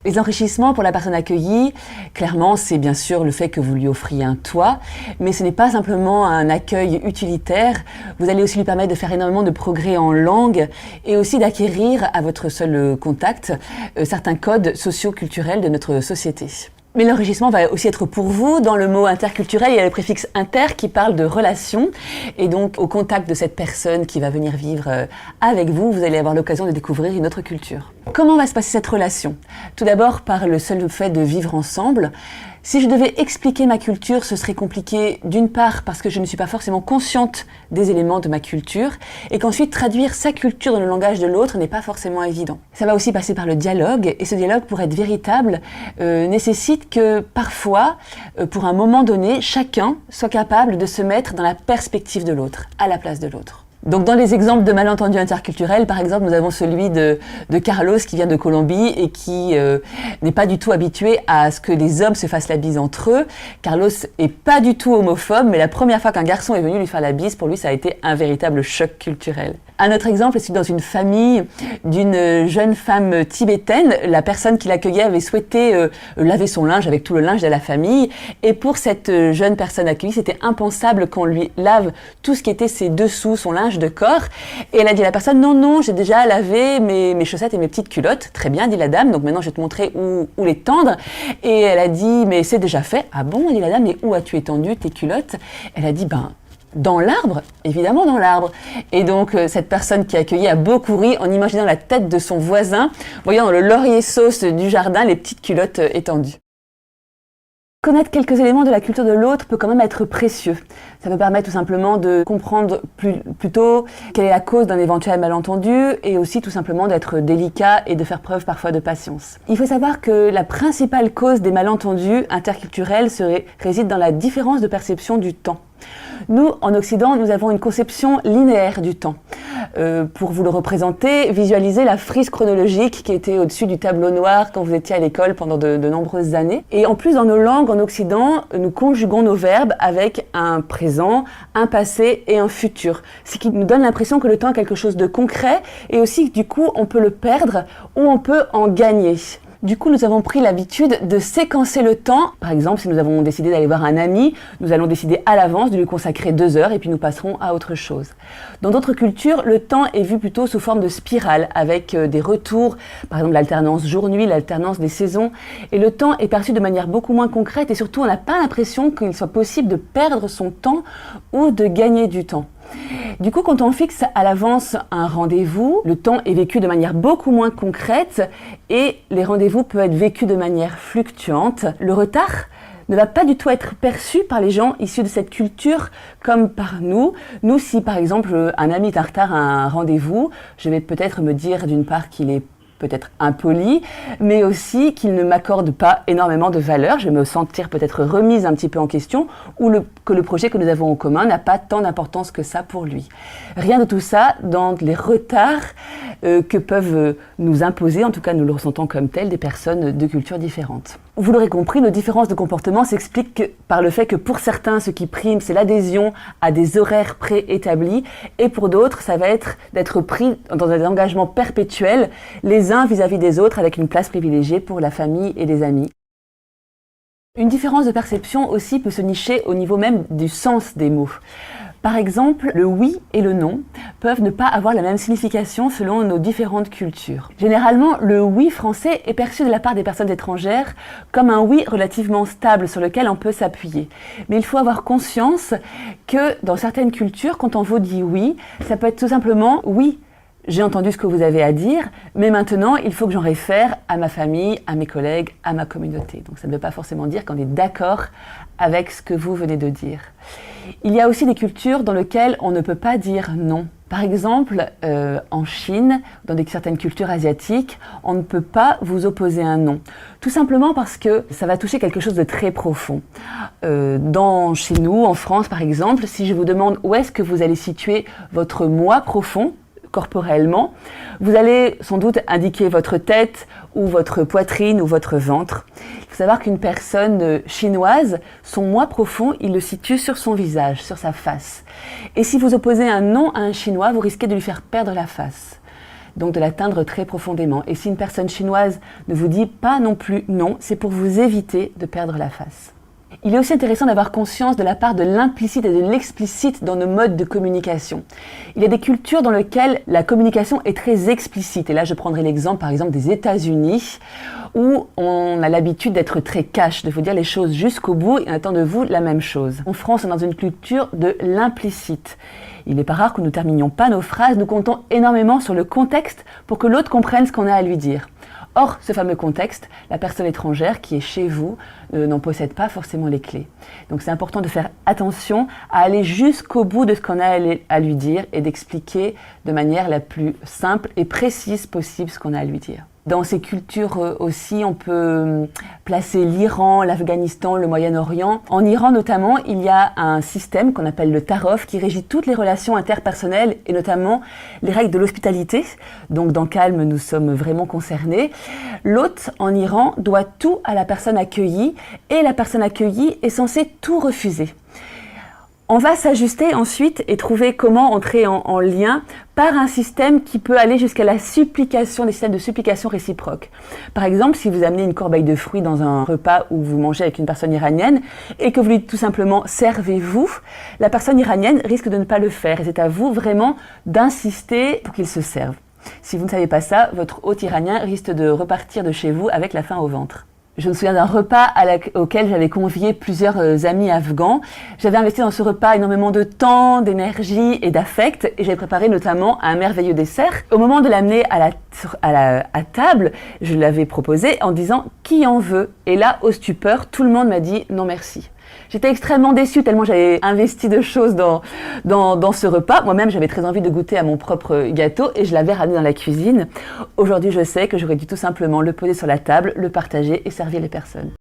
Les enrichissements pour la personne accueillie, clairement, c'est bien sûr le fait que vous lui offriez un toit, mais ce n'est pas simplement un accueil utilitaire. Vous allez aussi lui permettre de faire énormément de progrès en langue et aussi d'acquérir à votre seul contact certains codes socio-culturels de notre société. Mais l'enrichissement va aussi être pour vous. Dans le mot interculturel, il y a le préfixe inter qui parle de relation. Et donc, au contact de cette personne qui va venir vivre avec vous, vous allez avoir l'occasion de découvrir une autre culture. Comment va se passer cette relation? Tout d'abord, par le seul fait de vivre ensemble. Si je devais expliquer ma culture, ce serait compliqué d'une part parce que je ne suis pas forcément consciente des éléments de ma culture et qu'ensuite traduire sa culture dans le langage de l'autre n'est pas forcément évident. Ça va aussi passer par le dialogue et ce dialogue, pour être véritable, nécessite que parfois, pour un moment donné, chacun soit capable de se mettre dans la perspective de l'autre, à la place de l'autre. Donc dans les exemples de malentendus interculturels, par exemple, nous avons celui de Carlos qui vient de Colombie et qui n'est pas du tout habitué à ce que les hommes se fassent la bise entre eux. Carlos est pas du tout homophobe, mais la première fois qu'un garçon est venu lui faire la bise, pour lui, ça a été un véritable choc culturel. Un autre exemple est celui dans une famille d'une jeune femme tibétaine. La personne qui l'accueillait avait souhaité laver son linge avec tout le linge de la famille. Et pour cette jeune personne accueillie, c'était impensable qu'on lui lave tout ce qui était ses dessous, son linge de corps. Et elle a dit à la personne, non, j'ai déjà lavé mes chaussettes et mes petites culottes. Très bien, dit la dame, donc maintenant je vais te montrer où les tendre. Et elle a dit, mais c'est déjà fait. Ah bon, dit la dame, mais où as-tu étendu tes culottes? Elle a dit, dans l'arbre, évidemment dans l'arbre. Et donc cette personne qui a accueilli a beaucoup ri en imaginant la tête de son voisin, voyant dans le laurier sauce du jardin les petites culottes étendues. Connaître quelques éléments de la culture de l'autre peut quand même être précieux. Ça peut permettre tout simplement de comprendre plus tôt quelle est la cause d'un éventuel malentendu et aussi tout simplement d'être délicat et de faire preuve parfois de patience. Il faut savoir que la principale cause des malentendus interculturels réside dans la différence de perception du temps. Nous, en Occident, nous avons une conception linéaire du temps. Pour vous le représenter, visualisez la frise chronologique qui était au-dessus du tableau noir quand vous étiez à l'école pendant de nombreuses années. Et en plus, dans nos langues, en Occident, nous conjuguons nos verbes avec un présent, un passé et un futur. Ce qui nous donne l'impression que le temps est quelque chose de concret et aussi que du coup, on peut le perdre ou on peut en gagner. Du coup, nous avons pris l'habitude de séquencer le temps. Par exemple, si nous avons décidé d'aller voir un ami, nous allons décider à l'avance de lui consacrer 2 heures et puis nous passerons à autre chose. Dans d'autres cultures, le temps est vu plutôt sous forme de spirale avec des retours, par exemple l'alternance jour-nuit, l'alternance des saisons. Et le temps est perçu de manière beaucoup moins concrète et surtout, on n'a pas l'impression qu'il soit possible de perdre son temps ou de gagner du temps. Du coup, quand on fixe à l'avance un rendez-vous, le temps est vécu de manière beaucoup moins concrète et les rendez-vous peuvent être vécus de manière fluctuante. Le retard ne va pas du tout être perçu par les gens issus de cette culture comme par nous. Nous, si par exemple un ami est en retard à un rendez-vous, je vais peut-être me dire d'une part qu'il est peut-être impoli, mais aussi qu'il ne m'accorde pas énormément de valeur. Je vais me sentir peut-être remise un petit peu en question ou que le projet que nous avons en commun n'a pas tant d'importance que ça pour lui. Rien de tout ça dans les retards que peuvent nous imposer, en tout cas nous le ressentons comme tel, des personnes de cultures différentes. Vous l'aurez compris, nos différences de comportement s'expliquent par le fait que pour certains, ce qui prime, c'est l'adhésion à des horaires préétablis et pour d'autres, ça va être d'être pris dans un engagement perpétuel, les uns vis-à-vis des autres avec une place privilégiée pour la famille et les amis. Une différence de perception aussi peut se nicher au niveau même du sens des mots. Par exemple, le oui et le non peuvent ne pas avoir la même signification selon nos différentes cultures. Généralement, le oui français est perçu de la part des personnes étrangères comme un oui relativement stable sur lequel on peut s'appuyer. Mais il faut avoir conscience que dans certaines cultures, quand on vous dit oui, ça peut être tout simplement oui. J'ai entendu ce que vous avez à dire, mais maintenant, il faut que j'en réfère à ma famille, à mes collègues, à ma communauté. Donc ça ne veut pas forcément dire qu'on est d'accord avec ce que vous venez de dire. Il y a aussi des cultures dans lesquelles on ne peut pas dire non. Par exemple, en Chine, dans certaines cultures asiatiques, on ne peut pas vous opposer un non. Tout simplement parce que ça va toucher quelque chose de très profond. Chez nous, en France par exemple, si je vous demande où est-ce que vous allez situer votre moi profond, corporellement, vous allez sans doute indiquer votre tête ou votre poitrine ou votre ventre. Il faut savoir qu'une personne chinoise, son moi profond, il le situe sur son visage, sur sa face. Et si vous opposez un non à un chinois, vous risquez de lui faire perdre la face. donc de l'atteindre très profondément. Et si une personne chinoise ne vous dit pas non plus non, c'est pour vous éviter de perdre la face. Il est aussi intéressant d'avoir conscience de la part de l'implicite et de l'explicite dans nos modes de communication. Il y a des cultures dans lesquelles la communication est très explicite. Et là, je prendrai l'exemple, par exemple, des États-Unis, où on a l'habitude d'être très cash, de vous dire les choses jusqu'au bout et on attend de vous la même chose. En France, on est dans une culture de l'implicite. Il n'est pas rare que nous ne terminions pas nos phrases, nous comptons énormément sur le contexte pour que l'autre comprenne ce qu'on a à lui dire. Or, ce fameux contexte, la personne étrangère qui est chez vous n'en possède pas forcément les clés. Donc c'est important de faire attention à aller jusqu'au bout de ce qu'on a à lui dire et d'expliquer de manière la plus simple et précise possible ce qu'on a à lui dire. Dans ces cultures aussi, on peut placer l'Iran, l'Afghanistan, le Moyen-Orient. En Iran notamment, il y a un système qu'on appelle le Tarof qui régit toutes les relations interpersonnelles et notamment les règles de l'hospitalité. Donc dans Calme, nous sommes vraiment concernés. L'hôte en Iran doit tout à la personne accueillie et la personne accueillie est censée tout refuser. On va s'ajuster ensuite et trouver comment entrer en lien par un système qui peut aller jusqu'à la supplication, des systèmes de supplication réciproque. Par exemple, si vous amenez une corbeille de fruits dans un repas où vous mangez avec une personne iranienne et que vous lui dites tout simplement « servez-vous », la personne iranienne risque de ne pas le faire et c'est à vous vraiment d'insister pour qu'il se serve. Si vous ne savez pas ça, votre hôte iranien risque de repartir de chez vous avec la faim au ventre. Je me souviens d'un repas auquel j'avais convié plusieurs amis afghans. J'avais investi dans ce repas énormément de temps, d'énergie et d'affect et j'ai préparé notamment un merveilleux dessert. Au moment de l'amener à table, je l'avais proposé en disant « qui en veut ?» Et là, au stupeur, tout le monde m'a dit « non merci ». J'étais extrêmement déçue tellement j'avais investi de choses dans ce repas. Moi-même, j'avais très envie de goûter à mon propre gâteau et je l'avais ramené dans la cuisine. Aujourd'hui, je sais que j'aurais dû tout simplement le poser sur la table, le partager et servir les personnes.